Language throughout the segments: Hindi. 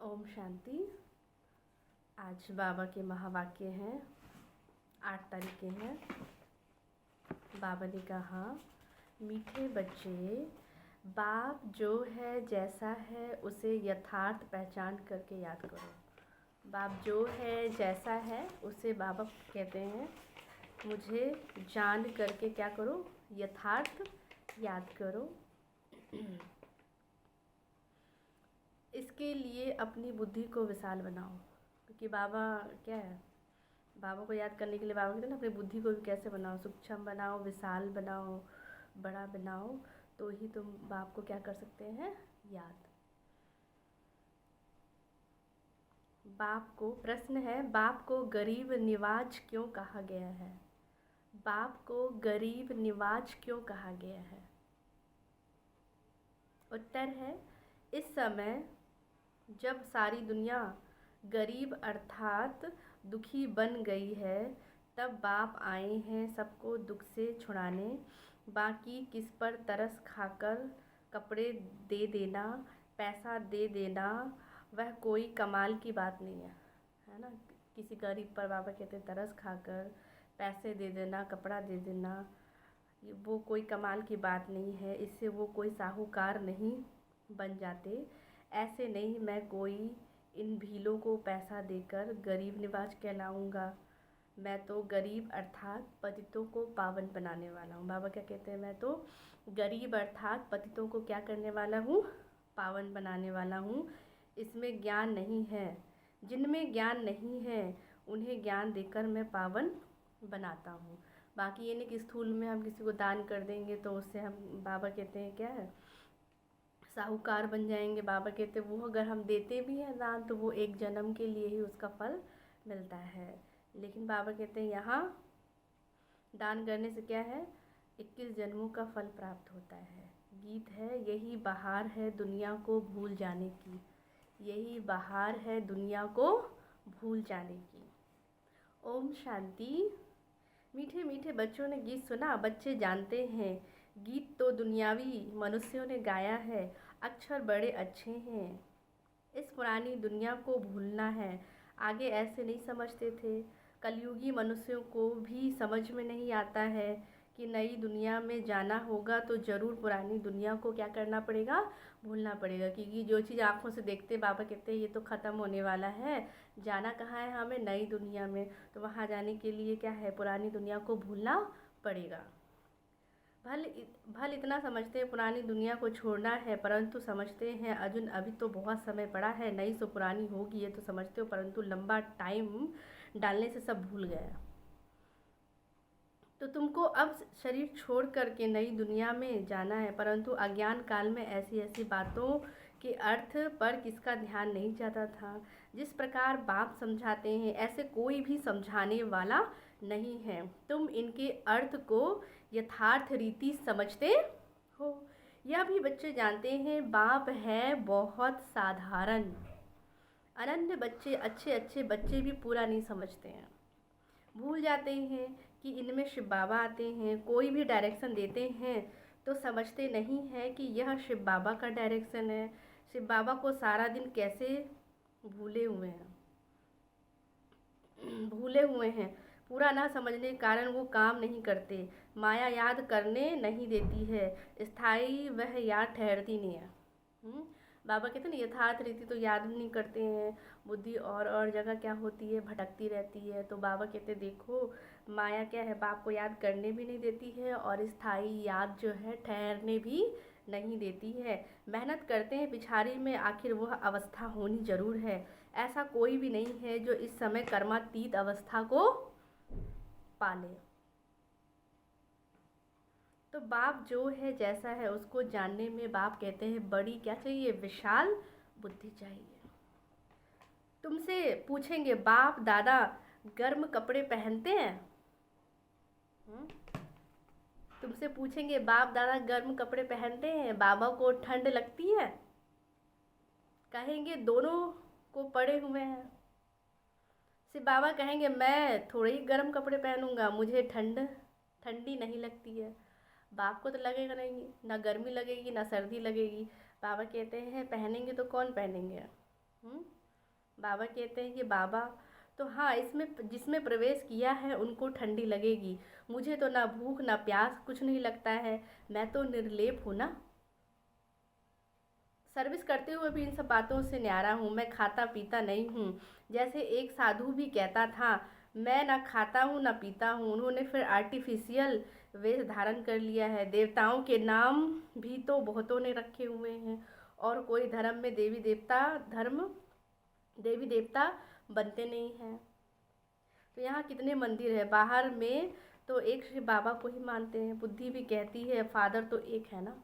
ओम शांति। आज बाबा के महावाक्य हैं, 8 तारीख के हैं। बाबा ने कहा, मीठे बच्चे, बाप जो है जैसा है उसे यथार्थ पहचान करके याद करो। बाप जो है जैसा है उसे बाबा कहते हैं मुझे जान करके क्या करो, यथार्थ याद करो। इसके लिए अपनी बुद्धि को विशाल बनाओ, क्योंकि बाबा क्या है, बाबा को याद करने के लिए बाबा कहते हैं ना, अपनी बुद्धि को भी कैसे बनाओ, सूक्ष्म बनाओ, विशाल बनाओ, बड़ा बनाओ, तो ही तुम बाप को क्या कर सकते हैं, याद। बाप को प्रश्न है, बाप को गरीब निवाज क्यों कहा गया है? बाप को गरीब निवाज क्यों कहा गया है? उत्तर है, इस समय जब सारी दुनिया गरीब अर्थात दुखी बन गई है, तब बाप आए हैं सबको दुख से छुड़ाने। बाकी किस पर तरस खाकर कपड़े दे देना, पैसा दे देना, वह कोई कमाल की बात नहीं है ना। किसी गरीब पर बाबा कहते हैं तरस खाकर पैसे दे देना, कपड़ा दे देना, वो कोई कमाल की बात नहीं है। इससे वो कोई साहूकार नहीं बन जाते। ऐसे नहीं मैं कोई इन भीलों को पैसा देकर गरीब निवाज कहलाऊँगा। मैं तो गरीब अर्थात पतितों को पावन बनाने वाला हूँ। बाबा क्या कहते हैं, मैं तो गरीब अर्थात पतितों को क्या करने वाला हूँ, पावन बनाने वाला हूँ। इसमें ज्ञान नहीं है, जिनमें ज्ञान नहीं है उन्हें ज्ञान देकर मैं पावन बनाता हूँ। बाकी ये नहीं कि स्थूल में हम किसी को दान कर देंगे तो उससे हम, बाबा कहते हैं क्या है, साहूकार बन जाएंगे। बाबा कहते वो अगर हम देते भी हैं दान तो वो एक जन्म के लिए ही उसका फल मिलता है। लेकिन बाबा कहते हैं यहाँ दान करने से क्या है, 21 जन्मों का फल प्राप्त होता है। गीत है, यही बहार है दुनिया को भूल जाने की, यही बहार है दुनिया को भूल जाने की। ओम शांति। मीठे मीठे बच्चों ने गीत सुना, बच्चे जानते हैं गीत तो दुनियावी मनुष्यों ने गाया है, अक्षर बड़े अच्छे हैं। इस पुरानी दुनिया को भूलना है, आगे ऐसे नहीं समझते थे। कलयुगी मनुष्यों को भी समझ में नहीं आता है कि नई दुनिया में जाना होगा तो ज़रूर पुरानी दुनिया को क्या करना पड़ेगा, भूलना पड़ेगा। क्योंकि जो चीज़ आँखों से देखते बाबा कहते हैं ये तो ख़त्म होने वाला है, जाना कहाँ है हमें, नई दुनिया में। तो वहाँ जाने के लिए क्या है, पुरानी दुनिया को भूलना पड़ेगा। भल इतना समझते हैं पुरानी दुनिया को छोड़ना है, परंतु समझते हैं अर्जुन अभी तो बहुत समय पड़ा है, नई सो पुरानी होगी ये तो समझते हो, परंतु लंबा टाइम डालने से सब भूल गया। तो तुमको अब शरीर छोड़ करके नई दुनिया में जाना है, परंतु अज्ञान काल में ऐसी ऐसी बातों के अर्थ पर किसका ध्यान नहीं जाता था। जिस प्रकार बाप समझाते हैं ऐसे कोई भी समझाने वाला नहीं है। तुम इनके अर्थ को यथार्थ रीति समझते हो, यह भी बच्चे जानते हैं। बाप है बहुत साधारण, अनन्य बच्चे, अच्छे अच्छे बच्चे भी पूरा नहीं समझते हैं, भूल जाते हैं कि इनमें शिव बाबा आते हैं। कोई भी डायरेक्शन देते हैं तो समझते नहीं है कि यह शिव बाबा का डायरेक्शन है। शिव बाबा को सारा दिन कैसे भूले हुए हैं, पूरा ना समझने के कारण वो काम नहीं करते। माया याद करने नहीं देती है, स्थायी वह याद ठहरती नहीं है। बाबा कहते हैं ना, यथार्थ रीति तो याद भी नहीं करते हैं, बुद्धि और जगह क्या होती है, भटकती रहती है। तो बाबा कहते हैं देखो माया क्या है, बाप को याद करने भी नहीं देती है और स्थायी याद जो है ठहरने भी नहीं देती है। मेहनत करते हैं पिछाड़ी में, आखिर वह अवस्था होनी जरूर है। ऐसा कोई भी नहीं है जो इस समय कर्मातीत अवस्था को पाले। तो बाप जो है जैसा है उसको जानने में बाप कहते हैं बड़ी क्या चाहिए, विशाल बुद्धि चाहिए। तुमसे पूछेंगे बाप दादा गर्म कपड़े पहनते हैं, तुमसे पूछेंगे बाप दादा गर्म कपड़े पहनते हैं, बाबा को ठंड लगती है, कहेंगे दोनों को पड़े हुए हैं। सिर्फ बाबा कहेंगे मैं थोड़े ही गर्म कपड़े पहनूंगा, मुझे ठंडी नहीं लगती है। बाप को तो लगेगा नहीं, ना गर्मी लगेगी ना सर्दी लगेगी। बाबा कहते हैं पहनेंगे तो कौन पहनेंगे, बाबा कहते हैं कि बाबा तो हाँ, इसमें जिसमें प्रवेश किया है उनको ठंडी लगेगी, मुझे तो ना भूख ना प्यास कुछ नहीं लगता है, मैं तो निर्लेप हूँ ना। सर्विस करते हुए भी इन सब बातों से न्यारा हूँ, मैं खाता पीता नहीं हूँ। जैसे एक साधु भी कहता था, मैं ना खाता हूँ ना पीता हूँ। उन्होंने फिर आर्टिफिशियल वेश धारण कर लिया है। देवताओं के नाम भी तो बहुतों ने रखे हुए हैं, और कोई धर्म में देवी देवता बनते नहीं हैं। तो यहाँ कितने मंदिर है, बाहर में तो एक शिव बाबा को ही मानते हैं। बुद्धि भी कहती है फादर तो एक है ना,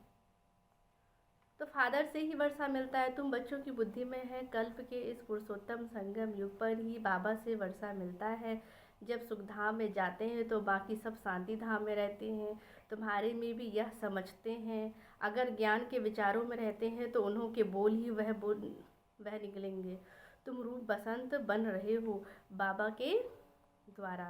तो फादर से ही वर्षा मिलता है। तुम बच्चों की बुद्धि में है, कल्प के इस पुरुषोत्तम संगम युग पर ही बाबा से वर्षा मिलता है। जब सुख धाम में जाते हैं तो बाकी सब शांति धाम में रहते हैं। तुम्हारे में भी यह समझते हैं, अगर ज्ञान के विचारों में रहते हैं तो उन्हों के बोल ही वह निकलेंगे। तुम रूप बसंत बन रहे हो बाबा के द्वारा।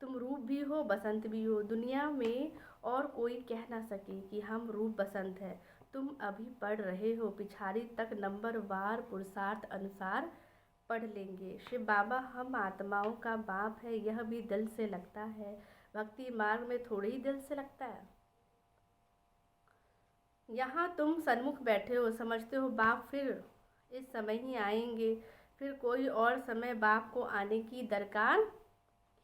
तुम रूप भी हो बसंत भी हो, दुनिया में और कोई कह ना सके कि हम रूप बसंत है। तुम अभी पढ़ रहे हो, पिछाड़ी तक नंबर वार पुरुषार्थ अनुसार पढ़ लेंगे। शिव बाबा हम आत्माओं का बाप है, यह भी दिल से लगता है। भक्ति मार्ग में थोड़ी ही दिल से लगता है। यहाँ तुम सन्मुख बैठे हो, समझते हो बाप फिर इस समय ही आएंगे, फिर कोई और समय बाप को आने की दरकार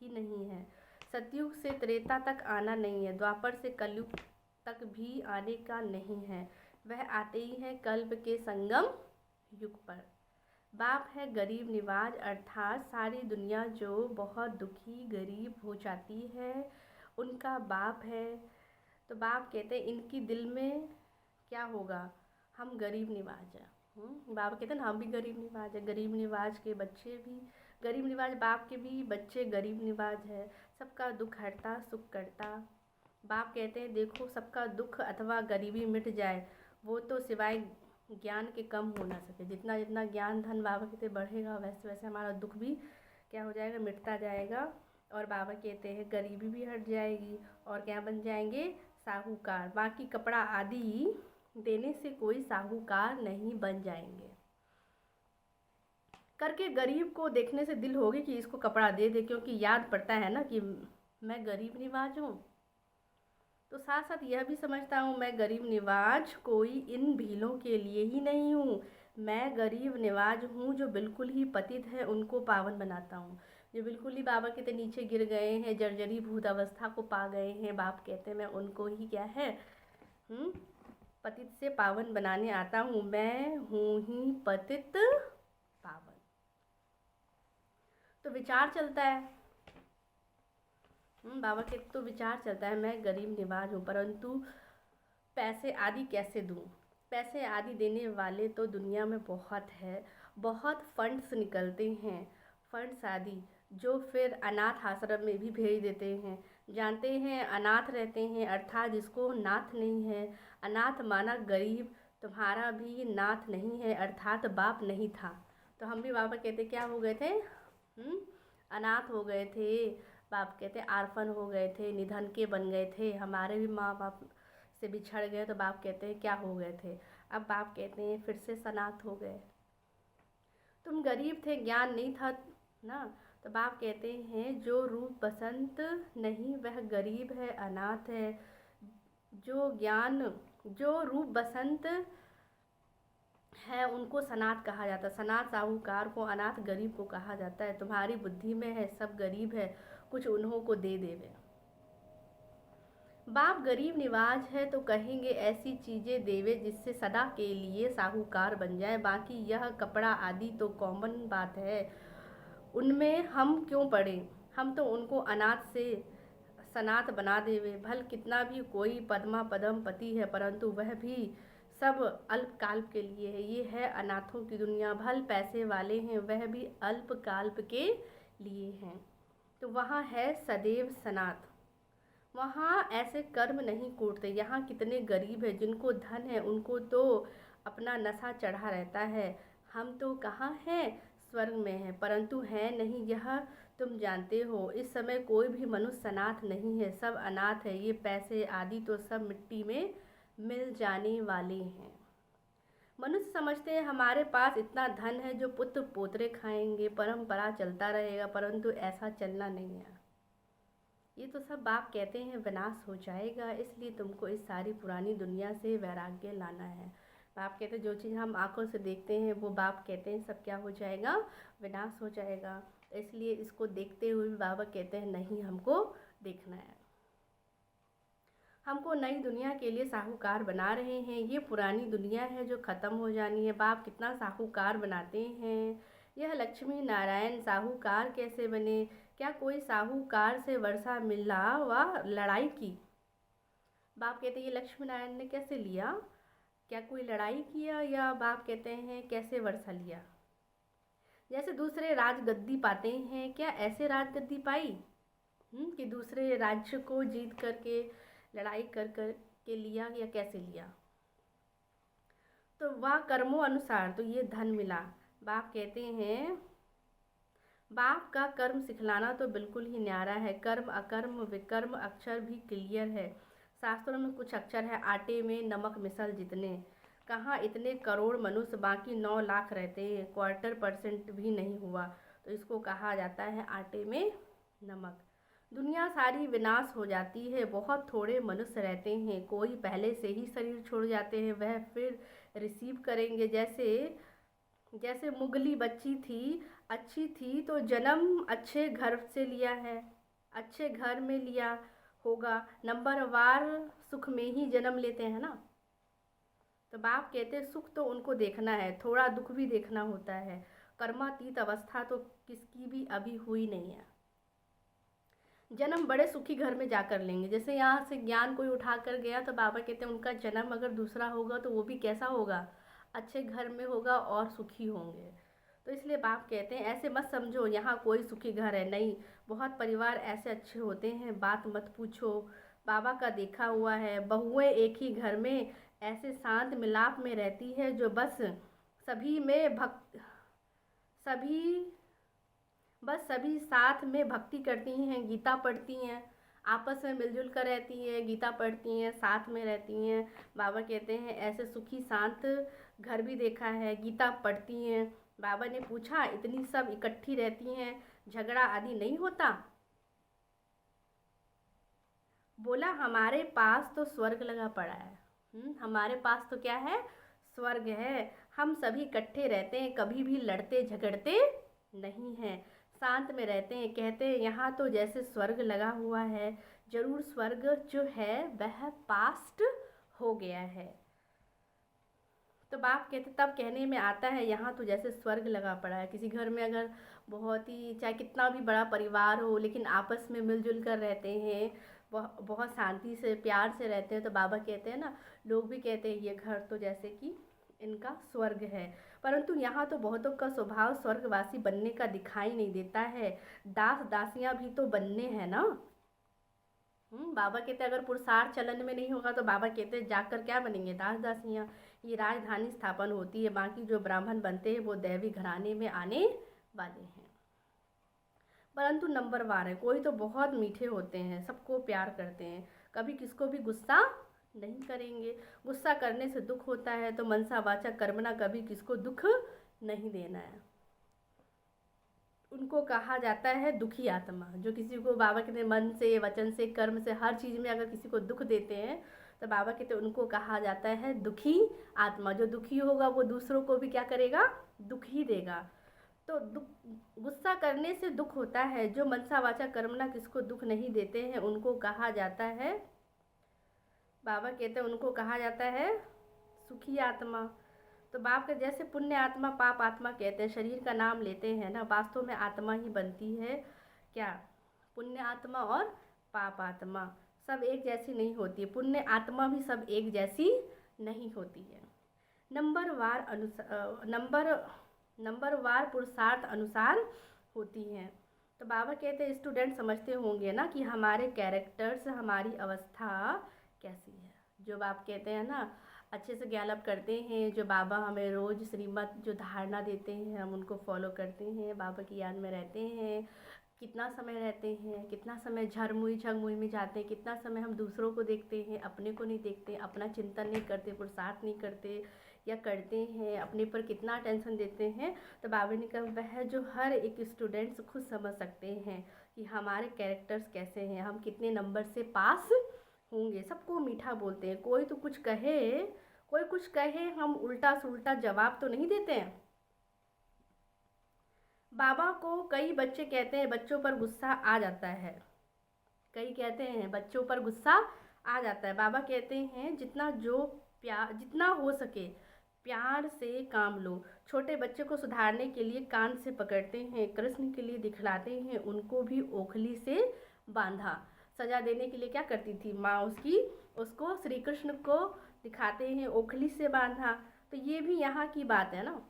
ही नहीं है। सतयुग से त्रेता तक आना नहीं है, द्वापर से कलयुग तक भी आने का नहीं है। वह आते ही हैं कल्प के संगम युग पर। बाप है गरीब निवाज, अर्थात सारी दुनिया जो बहुत दुखी गरीब हो जाती है उनका बाप है। तो बाप कहते हैं इनकी दिल में क्या होगा, हम गरीब निवाज हैं। बाबा कहते हैं ना, हम भी गरीब निवाज है। गरीब निवाज के बच्चे भी गरीब निवाज, बाप के भी बच्चे गरीब निवाज है। सबका दुख हरता सुख करता। बाप कहते हैं देखो, सबका दुख अथवा गरीबी मिट जाए वो तो सिवाय ज्ञान के कम हो ना सके। जितना जितना ज्ञान धन बाबा कहते बढ़ेगा, वैसे वैसे हमारा दुख भी क्या हो जाएगा, मिटता जाएगा। और बाबा कहते हैं गरीबी भी हट जाएगी, और क्या बन जाएंगे, साहूकार। बाकी कपड़ा आदि देने से कोई साहूकार नहीं बन जाएंगे। करके गरीब को देखने से दिल होगी कि इसको कपड़ा दे दे, क्योंकि याद पड़ता है ना कि मैं गरीब निवाज हूँ। तो साथ साथ यह भी समझता हूँ मैं गरीब निवाज कोई इन भीलों के लिए ही नहीं हूँ। मैं गरीब निवाज हूँ जो बिल्कुल ही पतित है उनको पावन बनाता हूँ। जो बिल्कुल ही बाबा के नीचे गिर गए हैं, जर्जरी भूत अवस्था को पा गए हैं, बाप कहते हैं मैं उनको ही क्या है पतित से पावन बनाने आता हूँ। मैं हूँ ही पतित पावन। तो विचार चलता है, बाबा के तो विचार चलता है मैं गरीब निवाज हूँ, परंतु पैसे आदि कैसे दूँ। पैसे आदि देने वाले तो दुनिया में बहुत है, बहुत फंड्स निकलते हैं, फंड्स आदि जो फिर अनाथ आश्रम में भी भेज देते हैं। जानते हैं अनाथ रहते हैं, अर्थात जिसको नाथ नहीं है। अनाथ माना गरीब, तुम्हारा भी नाथ नहीं है, अर्थात बाप नहीं था। तो हम भी बाबा कहते क्या हो गए थे, अनाथ हो गए थे। बाप कहते आर्फन हो गए थे, निधन के बन गए थे। हमारे भी माँ बाप से बिछड़ गए, तो बाप कहते हैं क्या हो गए थे। अब बाप कहते हैं फिर से सनाथ हो गए। तुम गरीब थे, ज्ञान नहीं था ना। तो बाप कहते हैं जो रूप बसंत नहीं वह गरीब है, अनाथ है। जो रूप बसंत है उनको सनाथ कहा जाता है। सनाथ साहूकार को, अनाथ गरीब को कहा जाता है। तुम्हारी बुद्धि में है सब गरीब है, कुछ उन्हों को दे देवे। बाप गरीब निवाज है तो कहेंगे ऐसी चीज़ें देवे जिससे सदा के लिए साहूकार बन जाए। बाकी यह कपड़ा आदि तो कॉमन बात है, उनमें हम क्यों पड़े। हम तो उनको अनाथ से सनाथ बना देवे। भल कितना भी कोई पद्मा पदम पति है, परंतु वह भी सब अल्पकाल्प के लिए है। ये है अनाथों की दुनिया। भल पैसे वाले हैं, वह भी अल्पकाल्प के लिए हैं। तो वहाँ है सदैव सनाथ, वहाँ ऐसे कर्म नहीं कूटते। यहाँ कितने गरीब हैं, जिनको धन है उनको तो अपना नशा चढ़ा रहता है। हम तो कहाँ हैं, स्वर्ग में हैं, परंतु है नहीं, यह तुम जानते हो। इस समय कोई भी मनुष्य सनाथ नहीं है, सब अनाथ है। ये पैसे आदि तो सब मिट्टी में मिल जाने वाले हैं। मनुष्य समझते हैं हमारे पास इतना धन है जो पुत्र पोतरे खाएंगे, परंपरा चलता रहेगा, परंतु ऐसा चलना नहीं है। ये तो सब बाप कहते हैं विनाश हो जाएगा, इसलिए तुमको इस सारी पुरानी दुनिया से वैराग्य लाना है। बाप कहते हैं जो चीज़ हम आंखों से देखते हैं वो बाप कहते हैं सब क्या हो जाएगा, विनाश हो जाएगा। इसलिए इसको देखते हुए भी बाबा कहते हैं नहीं, हमको देखना है। हमको नई दुनिया के लिए साहूकार बना रहे हैं। ये पुरानी दुनिया है जो ख़त्म हो जानी है। बाप कितना साहूकार बनाते हैं। यह लक्ष्मी नारायण साहूकार कैसे बने? क्या कोई साहूकार से वर्षा मिला व लड़ाई की? बाप कहते हैं ये लक्ष्मी नारायण ने कैसे लिया? क्या कोई लड़ाई किया? या बाप कहते हैं कैसे वर्षा लिया? जैसे दूसरे राजगद्दी पाते हैं, क्या ऐसे राजगद्दी पाई कि दूसरे राज्य को जीत करके लड़ाई कर कर के लिया, या कैसे लिया? तो वह कर्मों अनुसार तो ये धन मिला। बाप कहते हैं बाप का कर्म सिखलाना तो बिल्कुल ही न्यारा है। कर्म अकर्म विकर्म अक्षर भी क्लियर है। शास्त्रों में कुछ अक्षर है, आटे में नमक मिसल जितने। कहाँ इतने करोड़ मनुष्य, बाकी 9 लाख रहते हैं, 1/4% भी नहीं हुआ, तो इसको कहा जाता है आटे में नमक। दुनिया सारी विनाश हो जाती है, बहुत थोड़े मनुष्य रहते हैं। कोई पहले से ही शरीर छोड़ जाते हैं, वह फिर रिसीव करेंगे। जैसे मुगली बच्ची थी, अच्छी थी तो जन्म अच्छे घर से लिया है, अच्छे घर में लिया होगा, नंबरवार सुख में ही जन्म लेते हैं ना। तो बाप कहते हैं सुख तो उनको देखना है, थोड़ा दुख भी देखना होता है। कर्मातीत अवस्था तो किसकी भी अभी हुई नहीं है। जन्म बड़े सुखी घर में जाकर लेंगे। जैसे यहाँ से ज्ञान कोई उठा कर गया तो बाबा कहते हैं उनका जन्म अगर दूसरा होगा तो वो भी कैसा होगा, अच्छे घर में होगा और सुखी होंगे। तो इसलिए बाप कहते हैं ऐसे मत समझो यहाँ कोई सुखी घर है, नहीं, बहुत परिवार ऐसे अच्छे होते हैं, बात मत पूछो। बाबा का देखा हुआ है, बहुएं एक ही घर में ऐसे शांत मिलाप में रहती है जो सभी साथ में भक्ति करती हैं, गीता पढ़ती हैं, आपस में मिलजुल कर रहती हैं, गीता पढ़ती हैं, साथ में रहती हैं। बाबा कहते हैं ऐसे सुखी शांत घर भी देखा है, गीता पढ़ती हैं। बाबा ने पूछा इतनी सब इकट्ठी रहती हैं, झगड़ा आदि नहीं होता? बोला हमारे पास तो स्वर्ग लगा पड़ा है। हमारे पास तो क्या है, स्वर्ग है। हम सभी इकट्ठे रहते हैं, कभी भी लड़ते झगड़ते नहीं हैं, शांत में रहते हैं। कहते हैं यहाँ तो जैसे स्वर्ग लगा हुआ है, जरूर स्वर्ग जो है वह पास्ट हो गया है। तो बाप कहते तब कहने में आता है यहाँ तो जैसे स्वर्ग लगा पड़ा है। किसी घर में अगर बहुत ही, चाहे कितना भी बड़ा परिवार हो, लेकिन आपस में मिलजुल कर रहते हैं, बहुत शांति से प्यार से रहते हैं, तो बाबा कहते हैं ना, लोग भी कहते हैं ये घर तो जैसे कि इनका स्वर्ग है। परंतु यहाँ तो बहुतों का स्वभाव स्वर्गवासी बनने का दिखाई नहीं देता है, दास दासियाँ भी तो बनने हैं ना। बाबा कहते अगर पुरुषार्थ चलन में नहीं होगा तो बाबा कहते जाकर क्या बनेंगे, दास दासियाँ। ये राजधानी स्थापन होती है, बाकी जो ब्राह्मण बनते हैं वो दैवी घराने में आने वाले हैं। परंतु नंबरवार है, कोई तो बहुत मीठे होते हैं, सबको प्यार करते हैं, कभी किसको भी गुस्सा नहीं करेंगे। गुस्सा करने से दुख होता है, तो मनसा वाचा कर्मणा, कभी किसको दुख नहीं देना है। उनको कहा जाता है दुखी आत्मा। जो किसी को बाबा कहते हैं मन से, वचन से, कर्म से, हर चीज़ में अगर किसी को दुख देते हैं तो बाबा कहते हैं उनको कहा जाता है दुखी आत्मा। जो दुखी होगा वो दूसरों को भी क्या करेगा, दुख ही देगा। तो गुस्सा करने से दुख होता है। जो मनसा वाचा कर्मणा किसको दुख नहीं देते हैं उनको कहा जाता है, बाबा कहते हैं उनको कहा जाता है सुखी आत्मा। तो बाप के जैसे पुण्य आत्मा पाप आत्मा कहते हैं, शरीर का नाम लेते हैं ना, वास्तव में आत्मा ही बनती है क्या, पुण्य आत्मा और पाप आत्मा सब एक जैसी नहीं होती है। पुण्य आत्मा भी सब एक जैसी नहीं होती है। नंबरवार पुरुषार्थ अनुसार होती हैं। तो बाबा कहते हैं स्टूडेंट समझते होंगे ना कि हमारे कैरेक्टर्स, हमारी अवस्था कैसी है। जो बाप कहते हैं ना अच्छे से ज्ञान करते हैं, जो बाबा हमें रोज़ श्रीमत जो धारणा देते हैं हम उनको फॉलो करते हैं, बाबा की याद में रहते हैं। कितना समय रहते हैं, कितना समय झगमुई में जाते हैं, कितना समय हम दूसरों को देखते हैं, अपने को नहीं देखते, अपना चिंतन नहीं करते, पुरुषार्थ नहीं करते, या करते हैं, अपने पर कितना टेंशन देते हैं। तो बाबा ने कहा वह जो हर एक स्टूडेंट्स खुद समझ सकते हैं कि हमारे कैरेक्टर्स कैसे हैं, हम कितने नंबर से पास होंगे। सबको मीठा बोलते हैं, कोई तो कुछ कहे, कोई कुछ कहे, हम उल्टा सुल्टा जवाब तो नहीं देते हैं। बाबा को कई बच्चे कहते हैं बच्चों पर गुस्सा आ जाता है, कई कहते हैं बच्चों पर गुस्सा आ जाता है। बाबा कहते हैं जितना हो सके प्यार से काम लो। छोटे बच्चे को सुधारने के लिए कान से पकड़ते हैं, कृष्ण के लिए दिखलाते हैं, उनको भी ओखली से बांधा। सजा देने के लिए क्या करती थी माँ उसको श्री कृष्ण को दिखाते हैं, ओखली से बांधा। तो ये भी यहाँ की बात है ना।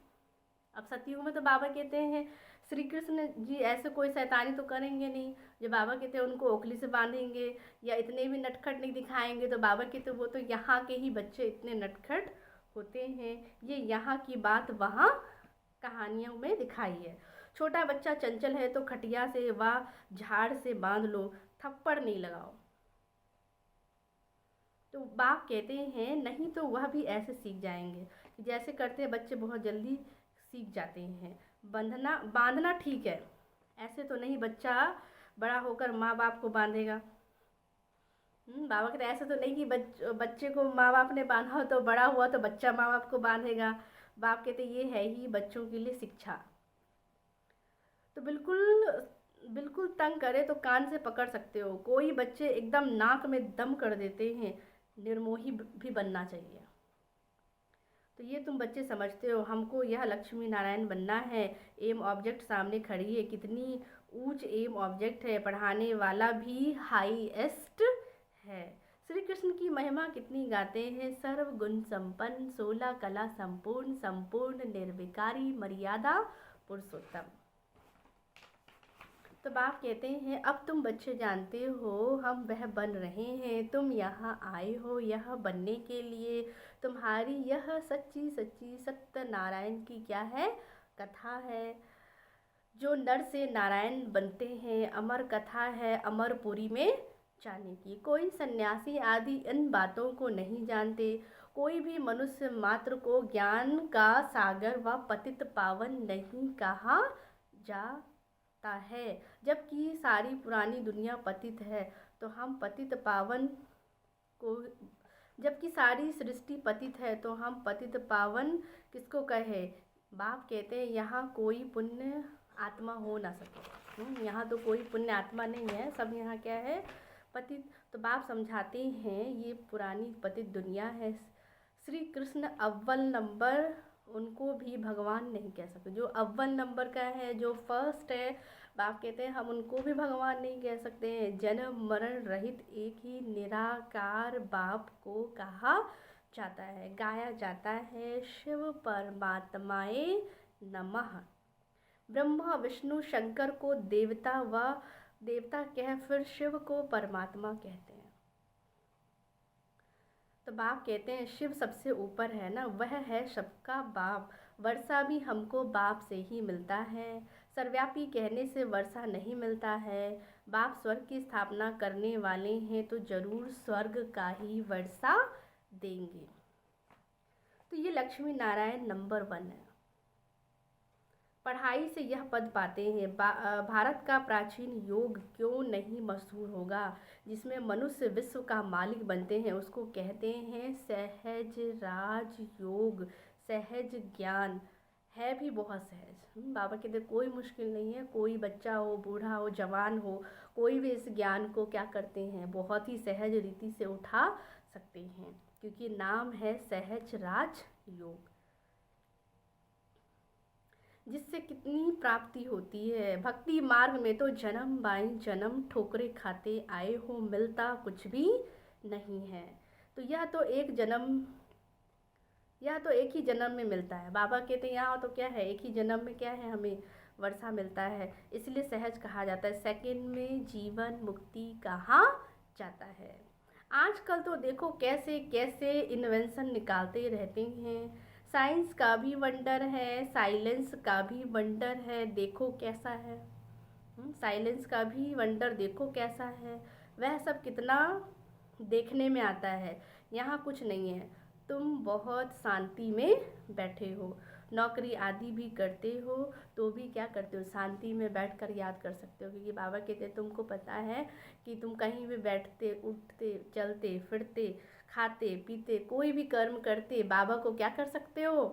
अब सतयुग में तो बाबा कहते हैं श्री कृष्ण जी ऐसे कोई शैतानी तो करेंगे नहीं, जो बाबा कहते हैं उनको ओखली से बांधेंगे या इतने भी नटखट नहीं दिखाएंगे। तो बाबा कहते वो तो यहाँ के ही बच्चे इतने नटखट होते हैं। ये यहाँ की बात वहाँ कहानियों में दिखाई है। छोटा बच्चा चंचल है तो खटिया से व झाड़ से बांध लो, थप्पड़ नहीं लगाओ। तो बाप कहते हैं नहीं तो वह भी ऐसे सीख जाएंगे। जैसे करते हैं बच्चे बहुत जल्दी सीख जाते हैं। बांधना ठीक है, ऐसे तो नहीं बच्चा बड़ा होकर माँ बाप को बांधेगा। बाबा कहते ऐसे तो नहीं कि बच्चे को माँ बाप ने बांधा हो तो बड़ा हुआ तो बच्चा माँ बाप को बांधेगा। बाप कहते ये है ही बच्चों के लिए शिक्षा। तो बिल्कुल तंग करे तो कान से पकड़ सकते हो। कोई बच्चे एकदम नाक में दम कर देते हैं, निर्मोही भी बनना चाहिए। तो ये तुम बच्चे समझते हो, हमको यह लक्ष्मी नारायण बनना है। एम ऑब्जेक्ट सामने खड़ी है, कितनी ऊंच एम ऑब्जेक्ट है, पढ़ाने वाला भी हाईएस्ट है। श्री कृष्ण की महिमा कितनी गाते हैं, सर्व गुण संपन्न, 16 कला संपूर्ण, संपूर्ण निर्विकारी, मर्यादा पुरुषोत्तम। तो बाप कहते हैं अब तुम बच्चे जानते हो हम वह बन रहे हैं, तुम यहाँ आए हो यह बनने के लिए। तुम्हारी यह सच्ची सच्ची सत्यनारायण की क्या है कथा है, जो नर से नारायण बनते हैं। अमर कथा है अमरपुरी में जाने की। कोई सन्यासी आदि इन बातों को नहीं जानते, कोई भी मनुष्य मात्र को ज्ञान का सागर व पतित पावन नहीं कहा जाता है। जबकि सारी पुरानी दुनिया पतित है तो हम पतित पावन को, जबकि सारी सृष्टि पतित है तो हम पतित पावन किसको कहे। बाप कहते हैं यहाँ कोई पुण्य आत्मा हो ना सके। यहाँ तो कोई पुण्य आत्मा नहीं है, सब यहाँ क्या है पतित। तो बाप समझाते हैं ये पुरानी पतित दुनिया है। श्री कृष्ण अव्वल नंबर, उनको भी भगवान नहीं कह सकते। जो अव्वल नंबर का है, जो फर्स्ट है, बाप कहते हैं हम उनको भी भगवान नहीं कह सकते हैं। जन्म मरण रहित एक ही निराकार बाप को कहा जाता है, गाया जाता है शिव परमात्माए नमः। ब्रह्मा विष्णु शंकर को देवता कह फिर शिव को परमात्मा कहते हैं। तो बाप कहते हैं शिव सबसे ऊपर है ना, वह है सबका बाप। वर्षा भी हमको बाप से ही मिलता है, सर्वव्यापी कहने से वर्षा नहीं मिलता है। बाप स्वर्ग की स्थापना करने वाले हैं तो जरूर स्वर्ग का ही वर्षा देंगे। तो ये लक्ष्मी नारायण नंबर 1 है। पढ़ाई से यह पद पाते हैं। भारत का प्राचीन योग क्यों नहीं मशहूर होगा, जिसमें मनुष्य विश्व का मालिक बनते हैं, उसको कहते हैं सहज राज योग। सहज ज्ञान है भी बहुत सहज। बाबा कहते कोई मुश्किल नहीं है, कोई बच्चा हो, बूढ़ा हो, जवान हो, कोई भी इस ज्ञान को क्या करते हैं बहुत ही सहज रीति से उठा सकते हैं, क्योंकि नाम है सहज राज योग। जिससे कितनी प्राप्ति होती है। भक्ति मार्ग में तो जन्म बाई जन्म ठोकरे खाते आए हो, मिलता कुछ भी नहीं है। तो यह तो एक ही जन्म में मिलता है। बाबा कहते हैं यहाँ तो क्या है, एक ही जन्म में क्या है हमें वर्षा मिलता है, इसलिए सहज कहा जाता है। सेकंड में जीवन मुक्ति कहा जाता है। आजकल तो देखो कैसे कैसे इन्वेंशन निकालते रहते हैं। साइंस का भी वंडर है, साइलेंस का भी वंडर है, देखो कैसा है। साइलेंस का भी वंडर देखो कैसा है। वह सब कितना देखने में आता है, यहाँ कुछ नहीं है। तुम बहुत शांति में बैठे हो। नौकरी आदि भी करते हो तो भी क्या करते हो, शांति में बैठकर याद कर सकते हो, क्योंकि बाबा कहते तुमको पता है कि तुम कहीं भी बैठते उठते चलते फिरते खाते पीते कोई भी कर्म करते बाबा को क्या कर सकते हो,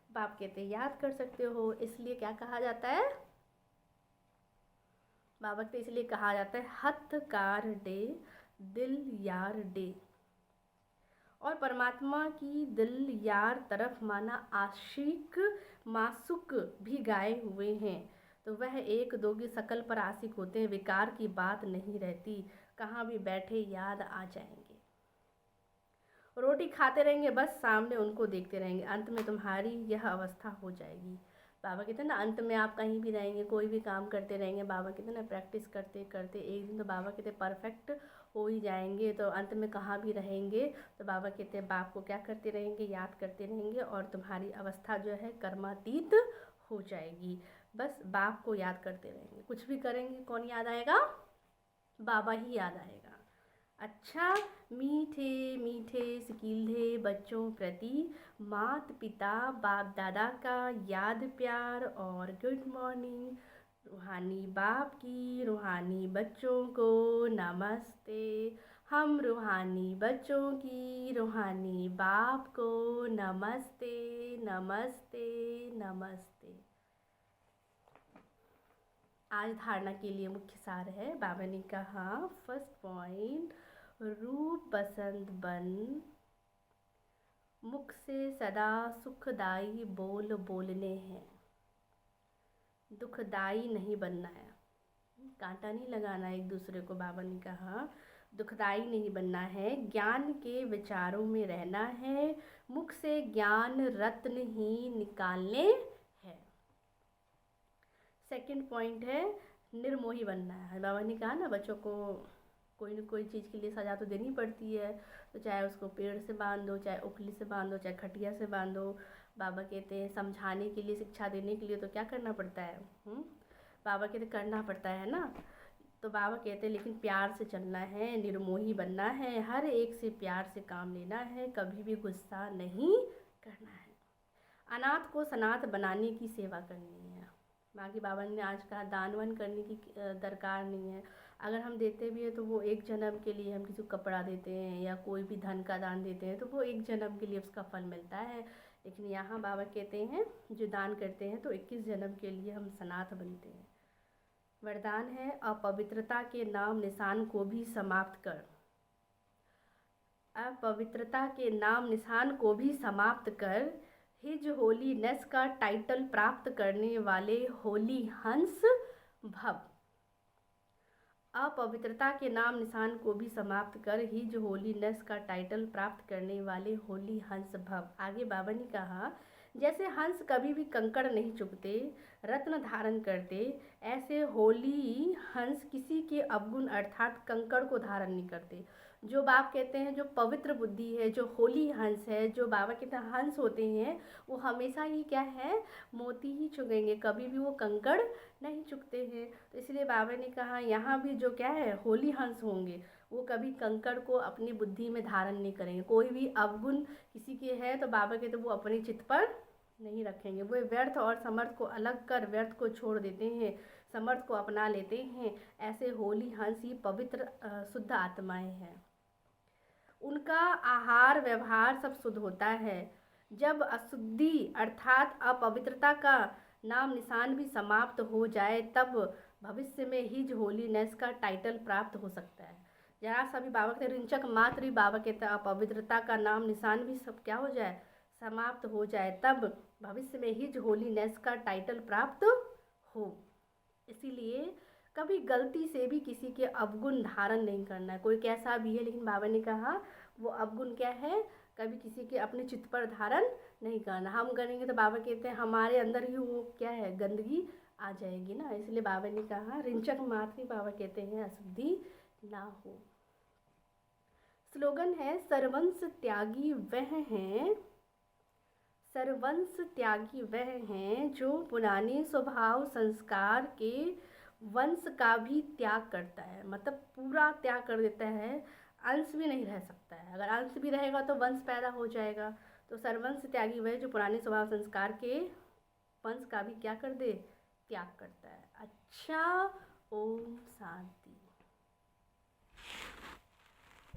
बाप कहते याद कर सकते हो। इसलिए क्या कहा जाता है, बाबा कहते इसलिए कहा जाता है हथ कार डे दिल यार डे। और परमात्मा की दिल यार तरफ माना आशिक मासुक भी गाए हुए हैं। तो वह एक दो की शकल पर आशिक होते हैं, विकार की बात नहीं रहती, कहाँ भी बैठे याद आ जाएंगे। रोटी खाते रहेंगे, बस सामने उनको देखते रहेंगे, अंत में तुम्हारी यह अवस्था हो जाएगी। बाबा कहते हैं ना, अंत में आप कहीं भी रहेंगे, कोई भी काम करते रहेंगे, बाबा कहते हैं ना प्रैक्टिस करते करते एक दिन तो बाबा कहते हैं परफेक्ट हो ही जाएंगे। तो अंत में कहाँ भी रहेंगे तो बाबा कहते हैं बाप को क्या करते रहेंगे, याद करते रहेंगे, और तुम्हारी अवस्था जो है कर्मातीत हो जाएगी। बस बाप को याद करते रहेंगे, कुछ भी करेंगे कौन याद आएगा, बाबा ही याद आएगा। अच्छा, मीठे मीठे सिकीले बच्चों प्रति मात पिता बाप दादा का याद प्यार और गुड मॉर्निंग। रूहानी बाप की रूहानी बच्चों को नमस्ते। हम रूहानी बच्चों की रूहानी बाप को नमस्ते नमस्ते नमस्ते। आज धारणा के लिए मुख्य सार है, बाबा ने कहा फर्स्ट पॉइंट, रूप बसंत बन, मुख से सदा सुखदाई बोल बोलने हैं। दुखदाई नहीं बनना है, कांटा नहीं लगाना एक दूसरे को। बाबा ने कहा दुखदाई नहीं बनना है, ज्ञान के विचारों में रहना है, मुख से ज्ञान रत्न ही निकालने हैं। सेकंड पॉइंट है निर्मोही बनना है। बाबा ने कहा ना बच्चों को कोई न कोई चीज़ के लिए सज़ा तो देनी पड़ती है, तो चाहे उसको पेड़ से बांध दो, चाहे उखली से बांध दो, चाहे खटिया से बांध दो। बाबा कहते हैं समझाने के लिए शिक्षा देने के लिए तो क्या करना पड़ता है, बाबा कहते करना पड़ता है ना। तो बाबा कहते हैं लेकिन प्यार से चलना है, निर्मोही बनना है, हर एक से प्यार से काम लेना है, कभी भी गुस्सा नहीं करना है। अनाथ को सनाथ बनाने की सेवा करनी है। बाकी बाबा ने आज कहा दान वान करने की दरकार नहीं है, अगर हम देते भी हैं तो वो एक जन्म के लिए, हम किसी को कपड़ा देते हैं या कोई भी धन का दान देते हैं तो वो एक जन्म के लिए उसका फल मिलता है। लेकिन यहाँ बाबा कहते हैं जो दान करते हैं तो 21 जन्म के लिए हम सनाथ बनते हैं। वरदान है अपवित्रता के नाम निशान को भी समाप्त कर, अपवित्रता के नाम निशान को भी समाप्त कर, हिज होलीनेस का टाइटल प्राप्त करने वाले होली हंस भव। अपवित्रता के नाम निशान को भी समाप्त कर हिज होलीनेस का टाइटल प्राप्त करने वाले होली हंस भव। आगे बाबा ने कहा जैसे हंस कभी भी कंकड़ नहीं चुभते, रत्न धारण करते, ऐसे होली हंस किसी के अवगुण अर्थात कंकड़ को धारण नहीं करते। जो बाप कहते हैं जो पवित्र बुद्धि है, जो होली हंस है, जो बाबा कहते हैं हंस होते हैं, वो हमेशा ही क्या है, मोती ही चुगेंगे, कभी भी वो कंकड़ नहीं चुगते हैं। तो इसलिए बाबा ने कहा यहाँ भी जो क्या है होली हंस होंगे वो कभी कंकड़ को अपनी बुद्धि में धारण नहीं करेंगे। कोई भी अवगुण किसी के है तो बाबा कहते वो अपने चित्त पर नहीं रखेंगे, वो व्यर्थ और समर्थ को अलग कर व्यर्थ को छोड़ देते हैं, समर्थ को अपना लेते हैं। ऐसे होली हंस ही पवित्र शुद्ध आत्माएं हैं। उनका आहार व्यवहार सब शुद्ध होता है। जब अशुद्धि अर्थात अपवित्रता का नाम निशान भी समाप्त हो जाए तब भविष्य में हिज होलीनेस का टाइटल प्राप्त हो सकता है। जरा सा भी बाबा कहते रिंचक मात्र भी बाबा कहते हैं अपवित्रता का नाम निशान भी सब क्या हो जाए, समाप्त हो जाए, तब भविष्य में हिज होलीनेस का टाइटल प्राप्त हो। इसीलिए कभी गलती से भी किसी के अवगुण धारण नहीं करना है, कोई कैसा भी है, लेकिन बाबा ने कहा वो अवगुण क्या है, कभी किसी के अपने चित्त पर धारण नहीं करना। हम करेंगे तो बाबा कहते हैं हमारे अंदर ही वो क्या है गंदगी आ जाएगी ना। इसलिए बाबा ने कहा रिंचक मात्र बाबा कहते हैं अशुद्धि ना हो। स्लोगन है सर्वंश त्यागी वह हैं, सर्वंश त्यागी वह हैं जो पुराने स्वभाव संस्कार के वंश का भी त्याग करता है। मतलब पूरा त्याग कर देता है, अंश भी नहीं रह सकता है। अगर अंश भी रहेगा तो वंश पैदा हो जाएगा। तो सर्वंश त्यागी वह जो पुराने स्वभाव संस्कार के वंश का भी क्या कर दे, त्याग करता है। अच्छा, ओम शांति।